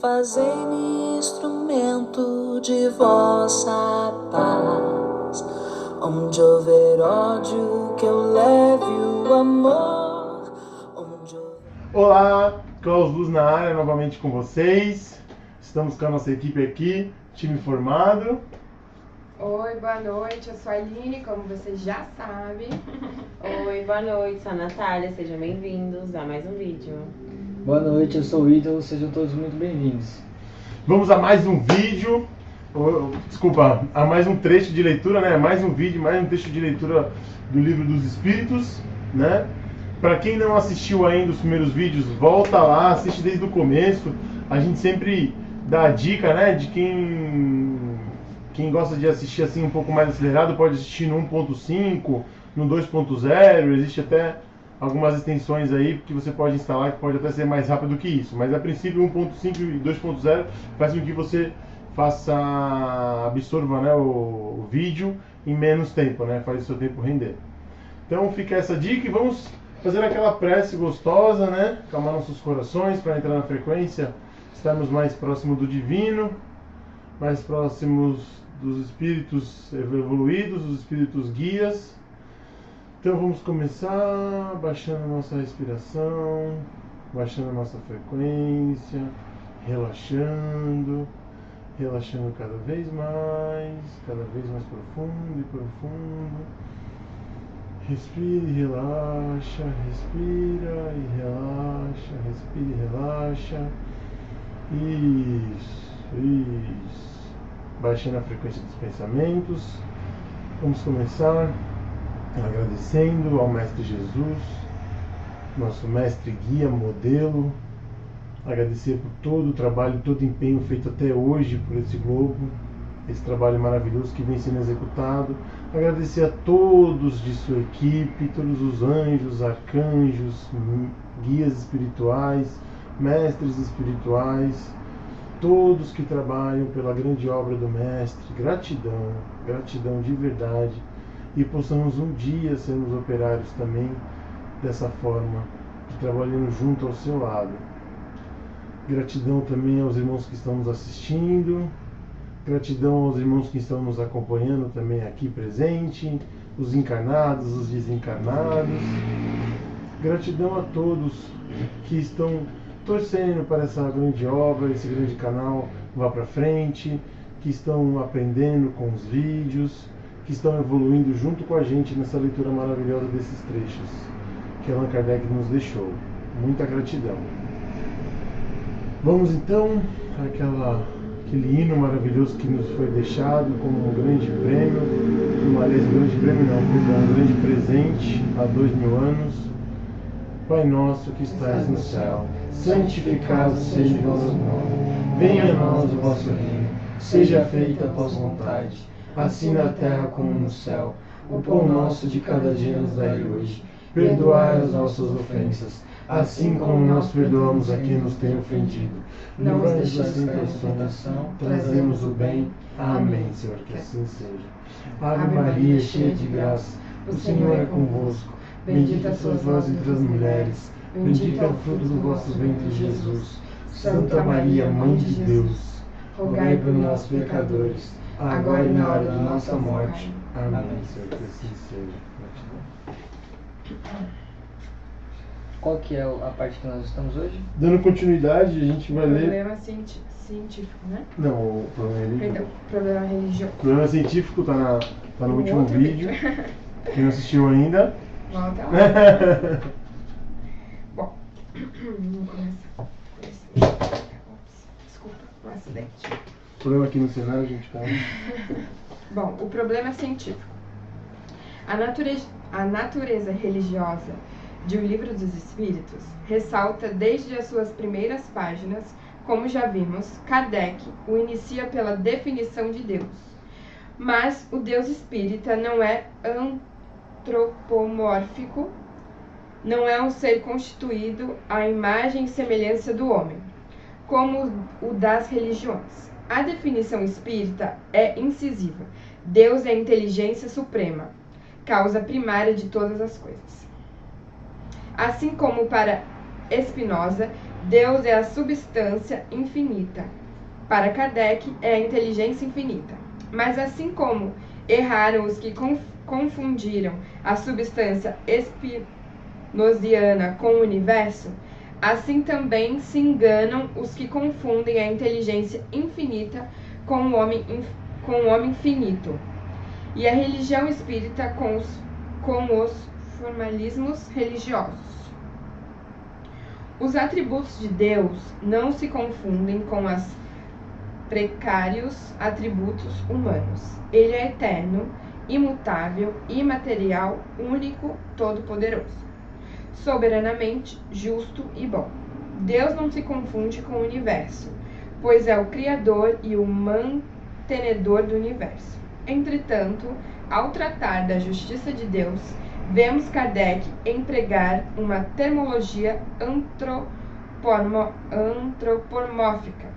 Fazei-me instrumento de vossa paz. Onde houver ódio, que eu leve o amor. Olá, Carlos Luz na área, novamente com vocês. Estamos com a nossa equipe aqui, time formado. Oi, boa noite, eu sou a Aline, como vocês já sabem. Oi, boa noite, sou a Natália, sejam bem-vindos a mais um vídeo. Boa noite, eu sou o Ítalo, sejam todos muito bem-vindos. Vamos a mais um vídeo, a mais um trecho de leitura, né? Mais um vídeo, mais um trecho de leitura do Livro dos Espíritos, né? Para quem não assistiu ainda os primeiros vídeos, volta lá, assiste desde o começo. A gente sempre dá a dica, né, de quem gosta de assistir assim um pouco mais acelerado, pode assistir no 1.5, no 2.0, existe até algumas extensões aí que você pode instalar que pode até ser mais rápido que isso, mas a princípio 1.5 e 2.0 faz com que você absorva, né, o vídeo em menos tempo, né, faz o seu tempo render. Então fica essa dica e vamos fazer aquela prece gostosa, né, acalmar nossos corações para entrar na frequência, estarmos mais próximos do divino, mais próximos dos espíritos evoluídos, dos espíritos guias. Então vamos começar baixando a nossa respiração, baixando a nossa frequência, relaxando cada vez mais profundo e profundo. Respire e relaxa, respira e relaxa, respira e relaxa. Isso. Baixando a frequência dos pensamentos. Vamos começar agradecendo ao Mestre Jesus, nosso mestre guia, modelo, agradecer por todo o trabalho, todo o empenho feito até hoje por esse globo, esse trabalho maravilhoso que vem sendo executado, agradecer a todos de sua equipe, todos os anjos, arcanjos, guias espirituais, mestres espirituais, todos que trabalham pela grande obra do Mestre, gratidão de verdade, e possamos um dia sermos operários também dessa forma, trabalhando junto ao seu lado. Gratidão também aos irmãos que estão nos assistindo, gratidão aos irmãos que estão nos acompanhando também aqui presente, os encarnados, os desencarnados. Gratidão a todos que estão torcendo para essa grande obra, esse grande canal vá para frente, que estão aprendendo com os vídeos, que estão evoluindo junto com a gente nessa leitura maravilhosa desses trechos que Allan Kardec nos deixou. Muita gratidão. Vamos então àquele hino maravilhoso que nos foi deixado como um grande prêmio, um grande presente há 2000 anos. Pai nosso que estais no céu, santificado seja o vosso nome. Venha a nós o vosso reino, seja feita a vossa vontade, assim na terra como no céu. O pão nosso de cada dia nos dai hoje. Perdoai as nossas ofensas, assim como nós perdoamos a quem nos tem ofendido. Não nos deixeis cair em tentação, trazemos o bem. Amém, Senhor, que assim seja. Ave Maria, cheia de graça, o Senhor é convosco. Bendita sois vós entre as mulheres, bendito é o fruto do vosso ventre, Jesus. Santa Maria, Mãe de Deus, rogai por nós, pecadores, agora e na hora da nossa morte. Amém, Senhor, que assim seja. Qual que é a parte que nós estamos hoje? Dando continuidade, a gente vai ler... Problema científico, né? Não, o problema religioso. Perdão, problema religioso. O problema científico tá no último vídeo. Quem não assistiu ainda... Volta lá. Bom, vamos começar por esse... Ops, desculpa, um acidente. Problema aqui no cenário, gente, calma. Bom, o problema científico. A natureza religiosa de O Livro dos Espíritos ressalta desde as suas primeiras páginas, como já vimos, Kardec o inicia pela definição de Deus. Mas o Deus espírita não é antropomórfico, não é um ser constituído à imagem e semelhança do homem, como o das religiões. A definição espírita é incisiva. Deus é a inteligência suprema, causa primária de todas as coisas. Assim como para Spinoza, Deus é a substância infinita. Para Kardec, é a inteligência infinita. Mas assim como erraram os que confundiram a substância espinosiana com o universo, assim também se enganam os que confundem a inteligência infinita com o homem finito, e a religião espírita com os formalismos religiosos. Os atributos de Deus não se confundem com os precários atributos humanos. Ele é eterno, imutável, imaterial, único, todo-poderoso, soberanamente justo e bom. Deus não se confunde com o universo, pois é o Criador e o mantenedor do universo. Entretanto, ao tratar da justiça de Deus, vemos Kardec empregar uma terminologia antropomórfica,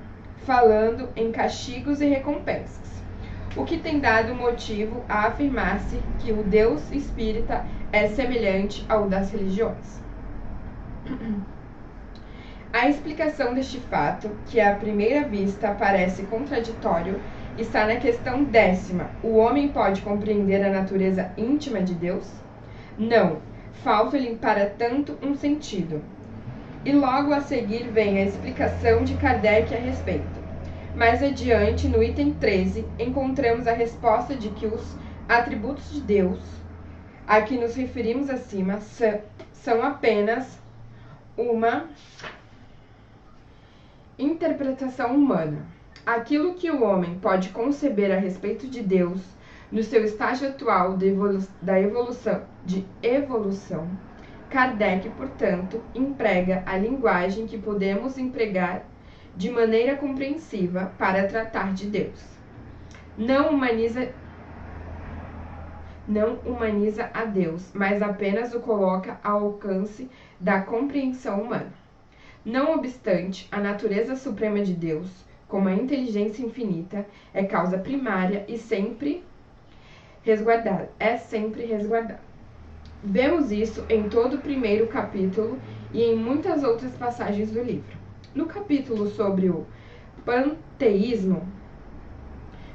falando em castigos e recompensas, o que tem dado motivo a afirmar-se que o Deus espírita é semelhante ao das religiões. A explicação deste fato, que à primeira vista parece contraditório, está na questão 10ª. O homem pode compreender a natureza íntima de Deus? Não, falta-lhe para tanto um sentido. E logo a seguir vem a explicação de Kardec a respeito. Mais adiante, no item 13, encontramos a resposta de que os atributos de Deus, a que nos referimos acima, são apenas uma interpretação humana. Aquilo que o homem pode conceber a respeito de Deus, no seu estágio atual de evolução, Kardec, portanto, emprega a linguagem que podemos empregar de maneira compreensiva para tratar de Deus. Não humaniza a Deus, mas apenas o coloca ao alcance da compreensão humana. Não obstante, a natureza suprema de Deus, como a inteligência infinita, é causa primária e sempre resguardada. Vemos isso em todo o primeiro capítulo e em muitas outras passagens do livro. No capítulo sobre o panteísmo,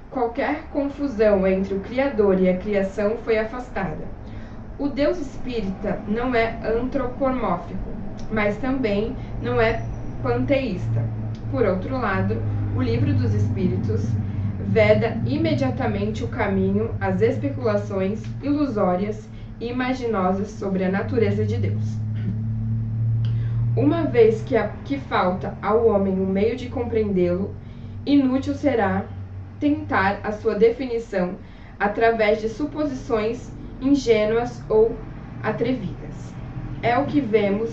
qualquer confusão entre o Criador e a criação foi afastada. O Deus espírita não é antropomórfico, mas também não é panteísta. Por outro lado, o Livro dos Espíritos veda imediatamente o caminho às especulações ilusórias e imaginosas sobre a natureza de Deus. Uma vez que falta ao homem um meio de compreendê-lo, inútil será tentar a sua definição através de suposições ingênuas ou atrevidas. É o que vemos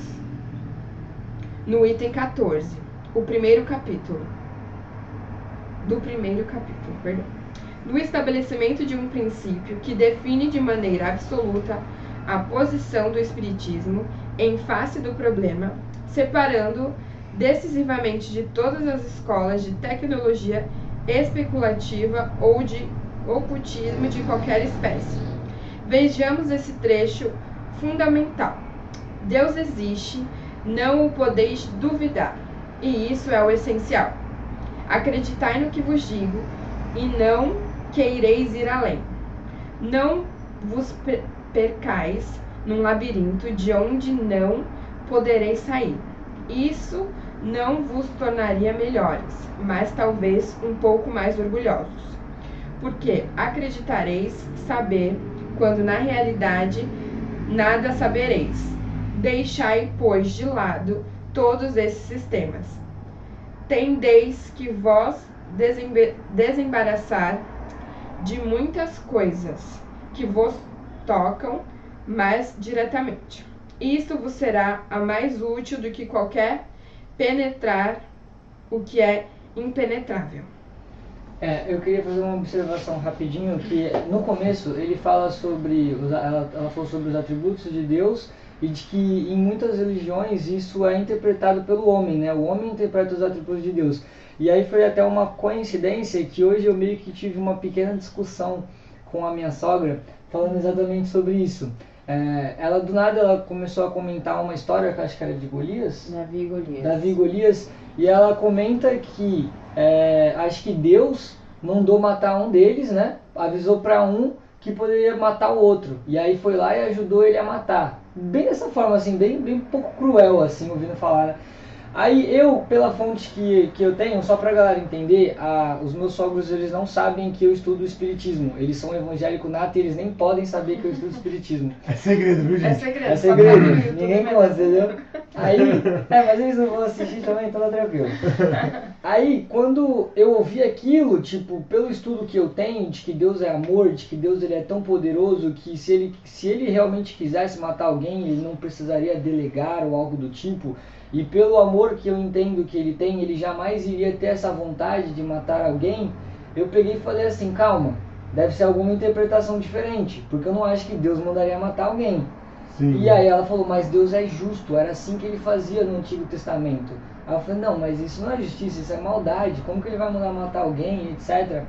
no item 14, do primeiro capítulo, no estabelecimento de um princípio que define de maneira absoluta a posição do espiritismo em face do problema, separando decisivamente de todas as escolas de tecnologia especulativa ou de ocultismo de qualquer espécie. Vejamos esse trecho fundamental. Deus existe, não o podeis duvidar, e isso é o essencial. Acreditai no que vos digo, e não queireis ir além. Não vos percais num labirinto de onde não podereis sair. Isso não vos tornaria melhores, mas talvez um pouco mais orgulhosos. Porque acreditareis saber, quando na realidade nada sabereis. Deixai, pois, de lado todos esses sistemas. Tendeis que vós desembaraçar de muitas coisas que vos tocam mais diretamente. Isto vos será a mais útil do que qualquer penetrar o que é impenetrável. Eu queria fazer uma observação rapidinho, que no começo ele fala sobre, ela falou sobre os atributos de Deus e de que em muitas religiões isso é interpretado pelo homem, né? O homem interpreta os atributos de Deus. E aí foi até uma coincidência que hoje eu meio que tive uma pequena discussão com a minha sogra falando exatamente sobre isso. ela do nada ela começou a comentar uma história que eu acho que era de Golias. Davi e Golias. Davi e Golias, e ela comenta que acho que Deus mandou matar um deles, né? Avisou para um que poderia matar o outro, e aí foi lá e ajudou ele a matar. Bem dessa forma, assim, bem um pouco cruel, assim, ouvindo falar. Aí eu, pela fonte que eu tenho, só pra galera entender, os meus sogros, eles não sabem que eu estudo espiritismo. Eles são evangélico nato e eles nem podem saber que eu estudo espiritismo. É segredo, viu, gente? É segredo. É só segredo, tá no YouTube ninguém mesmo. conta, entendeu? Aí, mas eles não vão assistir também, então tá tranquilo. Aí, quando eu ouvi aquilo, tipo, pelo estudo que eu tenho, de que Deus é amor, de que Deus ele é tão poderoso que se ele realmente quisesse matar alguém, ele não precisaria delegar ou algo do tipo. E pelo amor que eu entendo que ele tem, ele jamais iria ter essa vontade de matar alguém. Eu peguei e falei assim, calma, deve ser alguma interpretação diferente, porque eu não acho que Deus mandaria matar alguém. Sim. E aí ela falou, mas Deus é justo, era assim que ele fazia no Antigo Testamento. Aí eu falei, não, mas isso não é justiça, isso é maldade, como que ele vai mandar matar alguém, etc.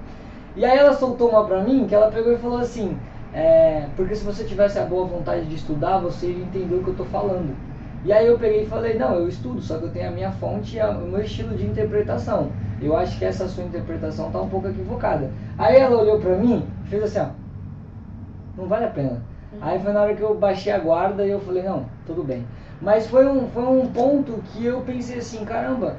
E aí ela soltou uma pra mim, que ela pegou e falou assim, porque se você tivesse a boa vontade de estudar, você iria entender o que eu tô falando. E aí eu peguei e falei, não, eu estudo, só que eu tenho a minha fonte e o meu estilo de interpretação. Eu acho que essa sua interpretação tá um pouco equivocada. Aí ela olhou pra mim e fez assim, ó, não vale a pena. Aí foi na hora que eu baixei a guarda e eu falei, não, tudo bem. Mas foi um ponto que eu pensei assim, caramba,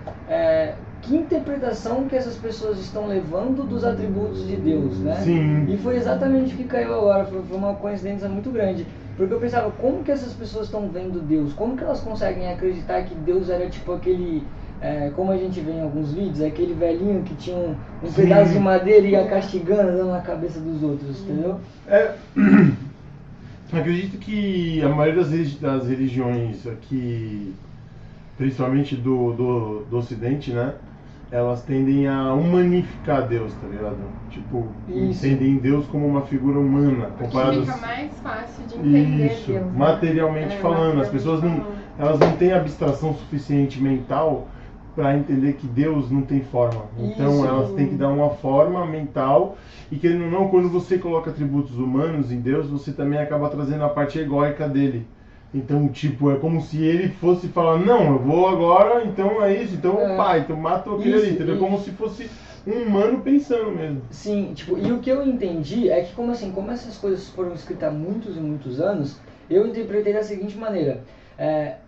que interpretação que essas pessoas estão levando dos atributos de Deus, né? Sim. E foi exatamente o que caiu agora, foi uma coincidência muito grande. Porque eu pensava, como que essas pessoas estão vendo Deus? Como que elas conseguem acreditar que Deus era tipo aquele, como a gente vê em alguns vídeos, aquele velhinho que tinha um pedaço de madeira e ia castigando, dando na cabeça dos outros, entendeu? Acredito que a maioria das religiões aqui, principalmente do Ocidente, né? Elas tendem a humanificar Deus, tá ligado? Tipo, Isso. entendem Deus como uma figura humana, Porque comparado fica mais fácil de entender isso, Deus, né? materialmente falando. As pessoas elas não têm abstração suficiente mental para entender que Deus não tem forma. Então Isso. elas têm que dar uma forma mental e querendo ou não, quando você coloca atributos humanos em Deus, você também acaba trazendo a parte egóica dele. Então, tipo, é como se ele fosse falar, não, eu vou agora, então é isso, então pai, então mata aquele ali, entendeu? Como se fosse um humano pensando mesmo. Sim, tipo, e o que eu entendi é que como essas coisas foram escritas há muitos e muitos anos, eu interpretei da seguinte maneira.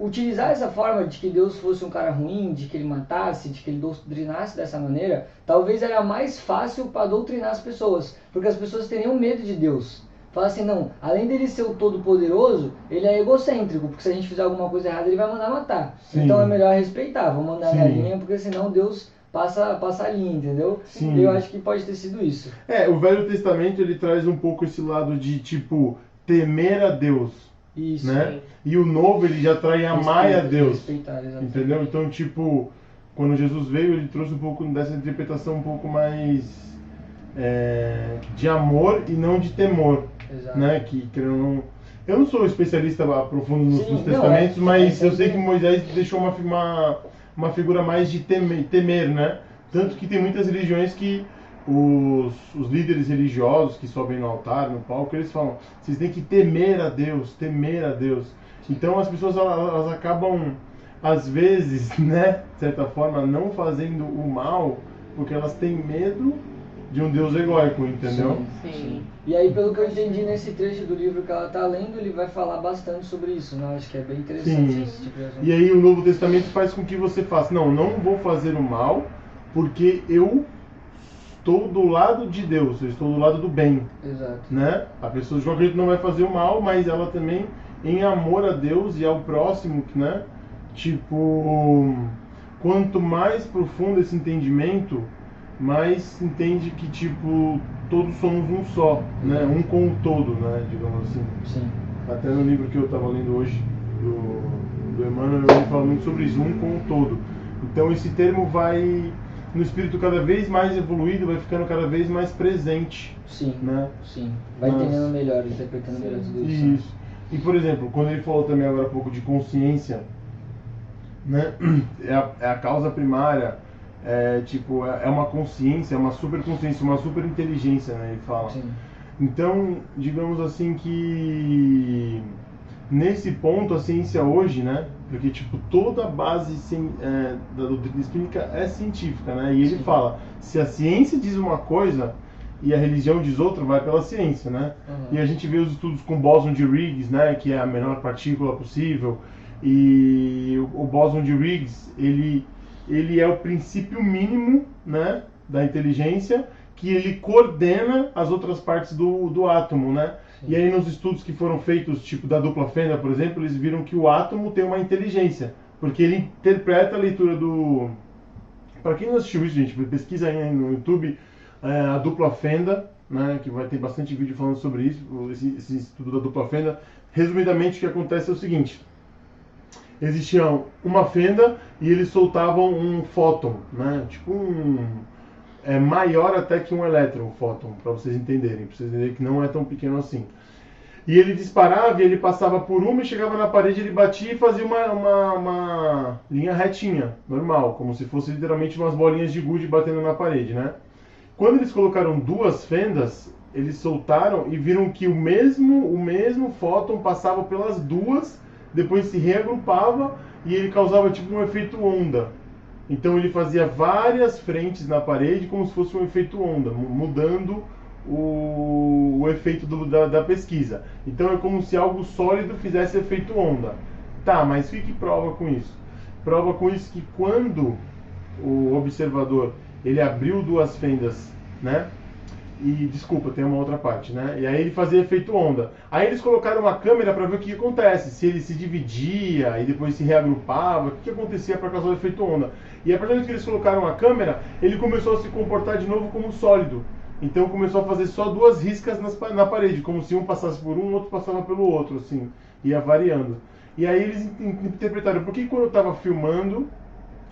Utilizar essa forma de que Deus fosse um cara ruim, de que ele matasse, de que ele doutrinasse dessa maneira, talvez era mais fácil para doutrinar as pessoas, porque as pessoas teriam medo de Deus. Fala assim, não, além dele ser o todo-poderoso, ele é egocêntrico, porque se a gente fizer alguma coisa errada, ele vai mandar matar. Sim. Então é melhor respeitar, vou mandar Sim. minha linha, porque senão Deus passa a linha, entendeu? Sim. Eu acho que pode ter sido isso. O Velho Testamento, ele traz um pouco esse lado de, tipo, temer a Deus, Isso. né? E o Novo, ele já traz amar a Deus, Respeitar, exatamente. entendeu? Então, tipo, quando Jesus veio, ele trouxe um pouco dessa interpretação um pouco mais de amor e não de temor. Exato. Né? Que eu não sou especialista profundo nos Sim, testamentos, mas eu sei que bem. Moisés deixou uma figura mais de temer, né? Tanto que tem muitas religiões que os líderes religiosos que sobem no altar, no palco, eles falam, vocês têm que temer a Deus, temer a Deus. Então as pessoas elas acabam, às vezes, né, de certa forma, não fazendo o mal, porque elas têm medo de um Deus egóico, entendeu? Sim. E aí, pelo que eu entendi nesse trecho do livro que ela está lendo, ele vai falar bastante sobre isso, né? Acho que é bem interessante Sim. esse tipo de assunto. E aí o Novo Testamento faz com que você faça, não vou fazer o mal, porque eu estou do lado de Deus, eu estou do lado do bem, Exato. né? A pessoa de qualquer jeito não vai fazer o mal, mas ela também, em amor a Deus e ao próximo, né? Tipo, quanto mais profundo esse entendimento, mais entende que, tipo, todos somos um só, né? Um com o todo, né? Digamos assim. Sim. Até no livro que eu estava lendo hoje, do Emmanuel, ele fala muito sobre isso, um com o todo. Então esse termo vai, no espírito cada vez mais evoluído, vai ficando cada vez mais presente. Sim. Né? Sim. Vai entendendo melhor, interpretando melhor tudo isso. Isso. E, por exemplo, quando ele falou também agora há pouco de consciência, né? É a causa primária. É uma consciência, uma super consciência, uma super inteligência, né? Ele fala. Sim. Então, digamos assim que nesse ponto a ciência hoje, né? Porque tipo toda a base da doutrina espírita é científica, né? E ele fala, se a ciência diz uma coisa e a religião diz outra, vai pela ciência, né? E a gente vê os estudos com bóson de Higgs, né? Que é a menor partícula possível. E o bóson de Higgs, ele é o princípio mínimo, né? Da inteligência, que ele coordena as outras partes do átomo, né? E aí nos estudos que foram feitos, tipo da dupla fenda, por exemplo, eles viram que o átomo tem uma inteligência, porque ele interpreta a leitura do... Para quem não assistiu isso, gente, pesquisa aí no YouTube a dupla fenda, né? Que vai ter bastante vídeo falando sobre isso, esse estudo da dupla fenda. Resumidamente, o que acontece é o seguinte: existia uma fenda e eles soltavam um fóton, né? Tipo maior até que um elétron, um fóton, para vocês entenderem que não é tão pequeno assim. E ele disparava e ele passava por uma e chegava na parede, ele batia e fazia uma linha retinha, normal, como se fosse literalmente umas bolinhas de gude batendo na parede, né? Quando eles colocaram duas fendas, eles soltaram e viram que o mesmo fóton passava pelas duas, depois se reagrupava e ele causava tipo um efeito onda. Então ele fazia várias frentes na parede como se fosse um efeito onda, mudando o efeito da pesquisa. Então é como se algo sólido fizesse efeito onda. Tá, mas o que prova com isso? Prova com isso que quando o observador ele abriu duas fendas, né? E desculpa, tem uma outra parte, né? E aí ele fazia efeito onda. Aí eles colocaram uma câmera para ver o que acontece, se ele se dividia e depois se reagrupava, o que acontecia para causar o efeito onda. E a partir do momento que eles colocaram a câmera, ele começou a se comportar de novo como sólido. Então começou a fazer só duas riscas na parede, como se um passasse por um, o outro passava pelo outro, assim, ia variando. E aí eles interpretaram por que quando eu estava filmando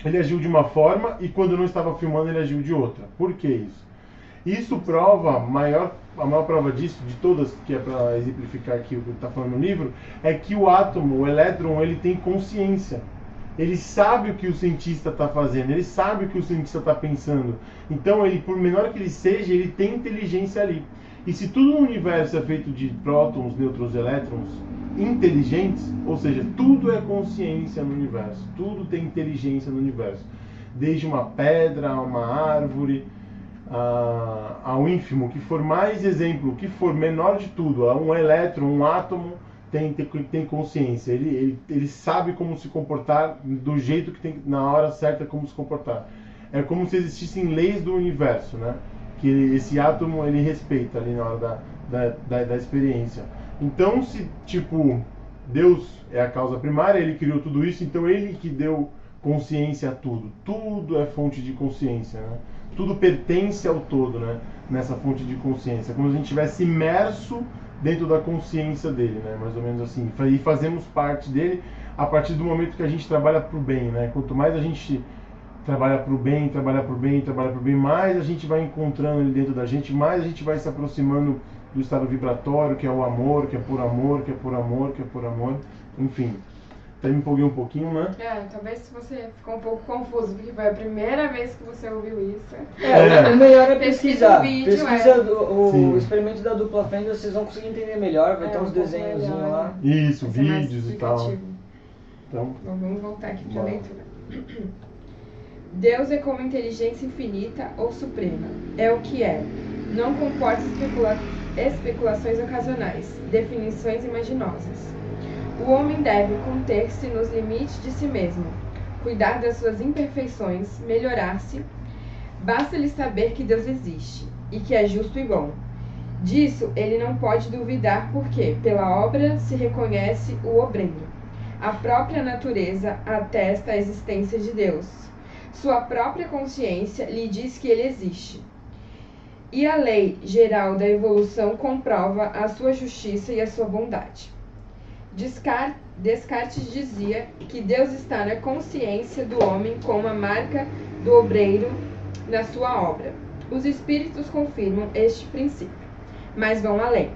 ele agiu de uma forma e quando não estava filmando ele agiu de outra. Por que isso? Isso prova, a maior prova disso, de todas, que é para exemplificar aqui o que está falando no livro, é que o átomo, o elétron, ele tem consciência. Ele sabe o que o cientista está fazendo, ele sabe o que o cientista está pensando. Então, ele, por menor que ele seja, ele tem inteligência ali. E se tudo no universo é feito de prótons, nêutrons, elétrons inteligentes, ou seja, tudo é consciência no universo, tudo tem inteligência no universo. Desde uma pedra, uma árvore, ao ínfimo, que for mais exemplo, que for menor de tudo, um elétron, um átomo tem consciência, ele sabe como se comportar do jeito que tem, na hora certa como se comportar. É como se existissem leis do universo, né? Que esse átomo ele respeita ali na hora da experiência. Então, se tipo Deus é a causa primária, ele criou tudo isso, então ele que deu consciência a tudo. Tudo é fonte de consciência, né? Tudo pertence ao todo, né? Nessa fonte de consciência, como se a gente estivesse imerso dentro da consciência dele, né? Mais ou menos assim. E fazemos parte dele a partir do momento que a gente trabalha para o bem, né? Quanto mais a gente trabalha para o bem, mais a gente vai encontrando ele dentro da gente, mais a gente vai se aproximando do estado vibratório, que é o amor, que é por amor, que é por amor, que é por amor, enfim. Até me empolguei um pouquinho, né? Talvez você ficou um pouco confuso, porque foi a primeira vez que você ouviu isso. O melhor é pesquisar. Pesquisa o experimento da dupla fenda, vocês vão conseguir entender melhor, vai ter uns desenhos lá. Isso, vídeos e tal. Então, vamos voltar aqui para a leitura. Deus é como inteligência infinita ou suprema. É o que é. Não comporta especulações ocasionais, definições imaginosas. O homem deve conter-se nos limites de si mesmo, cuidar das suas imperfeições, melhorar-se. Basta-lhe saber que Deus existe e que é justo e bom. Disso ele não pode duvidar porque, pela obra, se reconhece o obreiro. A própria natureza atesta a existência de Deus. Sua própria consciência lhe diz que ele existe. E a lei geral da evolução comprova a sua justiça e a sua bondade. Descartes dizia que Deus está na consciência do homem como a marca do obreiro na sua obra. Os espíritos confirmam este princípio, mas vão além,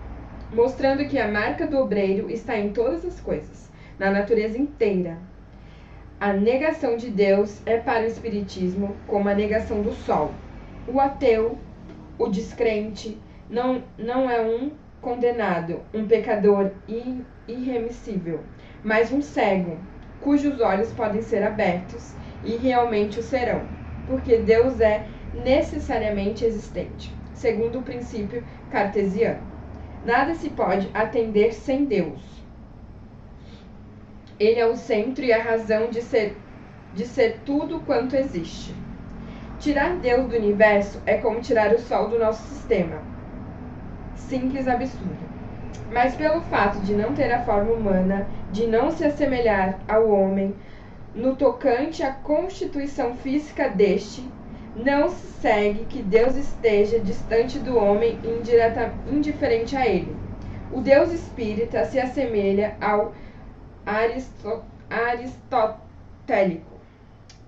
mostrando que a marca do obreiro está em todas as coisas, na natureza inteira. A negação de Deus é para o espiritismo como a negação do sol. O ateu, o descrente, não é um condenado, um pecador irremissível, mas um cego, cujos olhos podem ser abertos e realmente o serão, porque Deus é necessariamente existente, segundo o princípio cartesiano. Nada se pode atender sem Deus. Ele é o centro e a razão de ser tudo quanto existe. Tirar Deus do universo é como tirar o Sol do nosso sistema. Simples absurdo. Mas pelo fato de não ter a forma humana, de não se assemelhar ao homem, no tocante à constituição física deste, não se segue que Deus esteja distante do homem indiferente a ele. O Deus espírita se assemelha ao aristotélico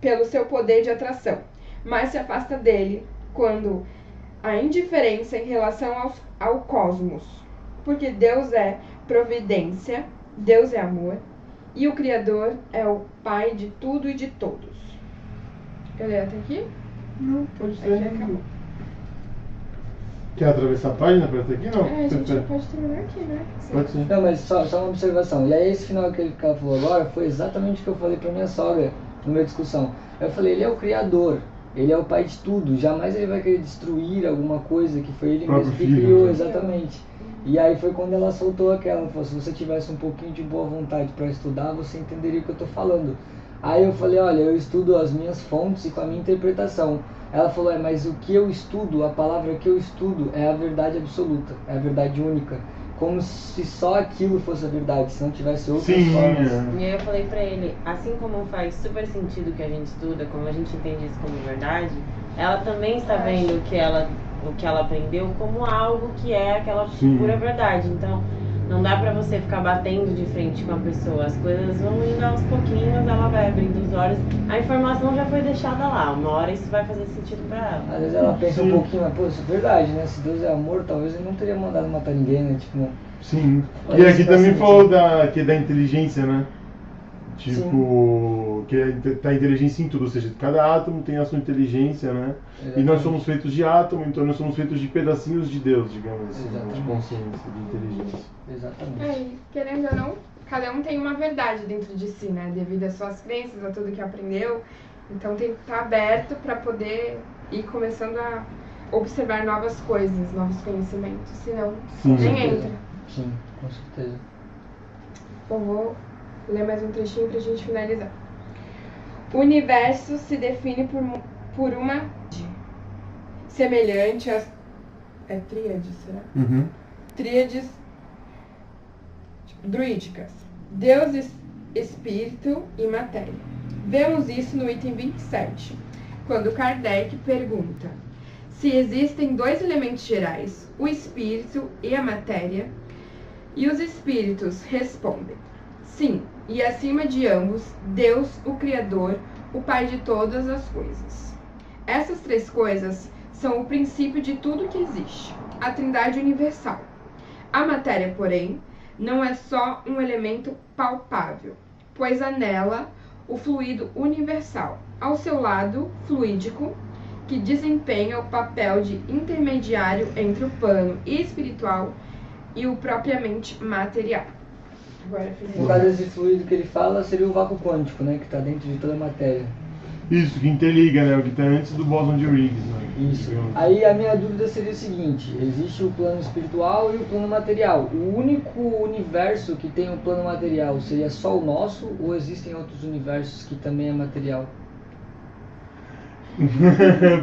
pelo seu poder de atração, mas se afasta dele quando há indiferença em relação ao cosmos, porque Deus é providência, Deus é amor, e o Criador é o Pai de tudo e de todos. Eu leio até aqui? Não, pode Aqui ser. acabou. Quer atravessar a página para até aqui? Não. A gente já pode terminar aqui, né? Pode ser. Não, mas só uma observação. E aí esse final que ela falou agora foi exatamente o que eu falei pra minha sogra no meio da discussão. Eu falei, ele é o Criador, ele é o Pai de tudo, jamais ele vai querer destruir alguma coisa que foi ele Próprio mesmo que filho, criou, né? exatamente. E aí foi quando ela soltou aquela, ela falou, se você tivesse um pouquinho de boa vontade para estudar, você entenderia o que eu tô falando. Aí eu falei, olha, eu estudo as minhas fontes e com a minha interpretação. Ela falou, mas o que eu estudo, a palavra que eu estudo é a verdade absoluta, é a verdade única. Como se só aquilo fosse a verdade, se não tivesse outras Sim, formas. é. E aí eu falei pra ele, assim como faz super sentido o que a gente estuda, como a gente entende isso como verdade, ela também está vendo o que ela aprendeu como algo que é aquela Sim. pura verdade. Então, não dá pra você ficar batendo de frente com a pessoa. As coisas vão indo aos pouquinhos, ela vai abrindo os olhos. A informação já foi deixada lá. Uma hora isso vai fazer sentido pra ela. Às vezes ela pensa Sim. um pouquinho, mas pô, isso é verdade, né? Se Deus é amor, talvez ele não teria mandado matar ninguém, né? Tipo, não. Sim. Mas E aqui isso faz também sentido. falou da inteligência, né? Tipo, que tá a inteligência em tudo, ou seja, cada átomo tem a sua inteligência, né? E nós somos feitos de átomo, então nós somos feitos de pedacinhos de Deus, digamos assim, né? De Exatamente. consciência, de inteligência. Exatamente. E querendo ou não, cada um tem uma verdade dentro de si, né? Devido às suas crenças, a tudo que aprendeu. Então tem que estar aberto para poder ir começando a observar novas coisas, novos conhecimentos. Senão, Sim. nem entra. Sim, com certeza. Bom, vou ler mais um trechinho pra gente finalizar. O universo se define por uma semelhante às... É tríade, será? Uhum. Tríades druídicas. Deus, espírito e matéria. Vemos isso no item 27, quando Kardec pergunta se existem dois elementos gerais, o espírito e a matéria, e os espíritos respondem: sim, e acima de ambos, Deus, o Criador, o Pai de todas as coisas. Essas três coisas são o princípio de tudo que existe, a Trindade universal. A matéria, porém, não é só um elemento palpável, pois há nela o fluido universal, ao seu lado fluídico, que desempenha o papel de intermediário entre o plano espiritual e o propriamente material. Agora, No caso desse fluido que ele fala, seria o vácuo quântico, né? Que está dentro de toda a matéria. Isso, que interliga, né? O que está antes do bóson de Higgs, né? Isso. Digamos. Aí a minha dúvida seria o seguinte: existe o plano espiritual e o plano material. O único universo que tem o plano material seria só o nosso, ou existem outros universos que também é material?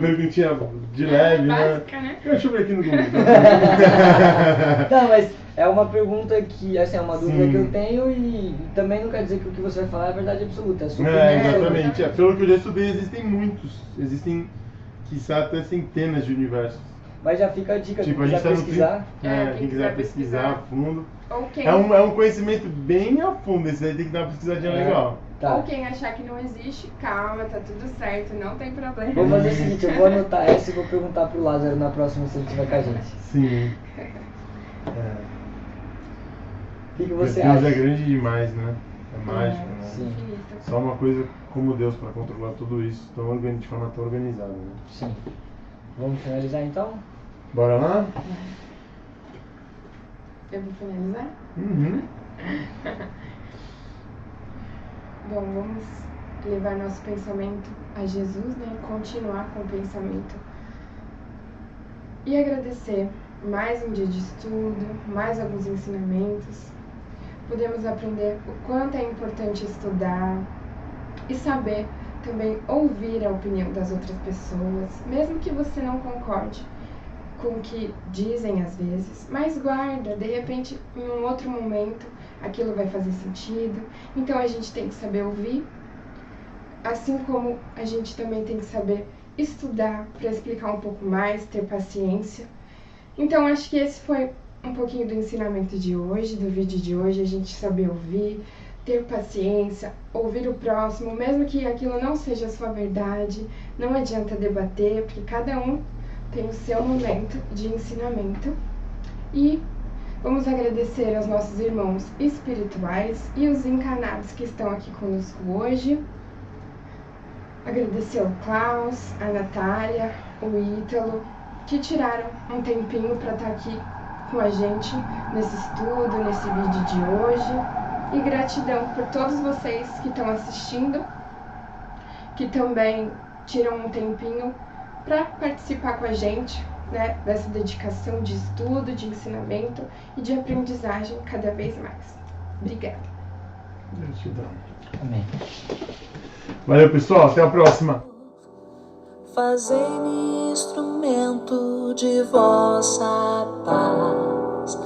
Perguntinha de leve, né? básica, né? Deixa eu ver aqui no Google. Não, mas é uma pergunta que, assim, é uma dúvida Sim. que eu tenho e também não quer dizer que o que você vai falar é verdade absoluta, é sua É, opinião. exatamente. É, pelo que eu já estudei, existem muitos. Existem, quiçá, até centenas de universos. Mas já fica a dica, Tipo, quem a gente quiser tá no pesquisar. quem quiser pesquisar a fundo. Ou quem, É um conhecimento bem a fundo, esse aí tem que dar uma pesquisadinha É. legal. Tá. ou quem achar que não existe, calma, tá tudo certo, não tem problema. Vou fazer o seguinte, eu vou anotar essa e vou perguntar pro Lázaro na próxima se ele estiver com a gente. Sim. O que você Deus acha? é grande demais, né? É mágico, né? Sim. Infinito. Só uma coisa como Deus para controlar tudo isso de forma tão organizada, né? Sim. Vamos finalizar então? Bora lá? Eu vou finalizar? Uhum. Bom, vamos levar nosso pensamento a Jesus, né? Continuar com o pensamento. E agradecer mais um dia de estudo, mais alguns ensinamentos. Podemos aprender o quanto é importante estudar e saber também ouvir a opinião das outras pessoas, mesmo que você não concorde com o que dizem às vezes, mas guarda, de repente, em um outro momento, aquilo vai fazer sentido. Então a gente tem que saber ouvir, assim como a gente também tem que saber estudar para explicar um pouco mais, ter paciência. Então acho que esse foi um pouquinho do ensinamento de hoje, do vídeo de hoje, a gente saber ouvir, ter paciência, ouvir o próximo, mesmo que aquilo não seja a sua verdade, não adianta debater, porque cada um tem o seu momento de ensinamento. E vamos agradecer aos nossos irmãos espirituais e os encarnados que estão aqui conosco hoje. Agradecer ao Klaus, a Natália, o Ítalo, que tiraram um tempinho para estar aqui com a gente nesse estudo, nesse vídeo de hoje. E gratidão por todos vocês que estão assistindo, que também tiram um tempinho para participar com a gente, né, dessa dedicação de estudo, de ensinamento e de aprendizagem cada vez mais. Obrigada. Gratidão. Amém. Valeu, pessoal. Até a próxima. Fazei-me instrumento de vossa paz,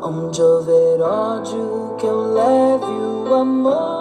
onde houver ódio que eu leve o amor.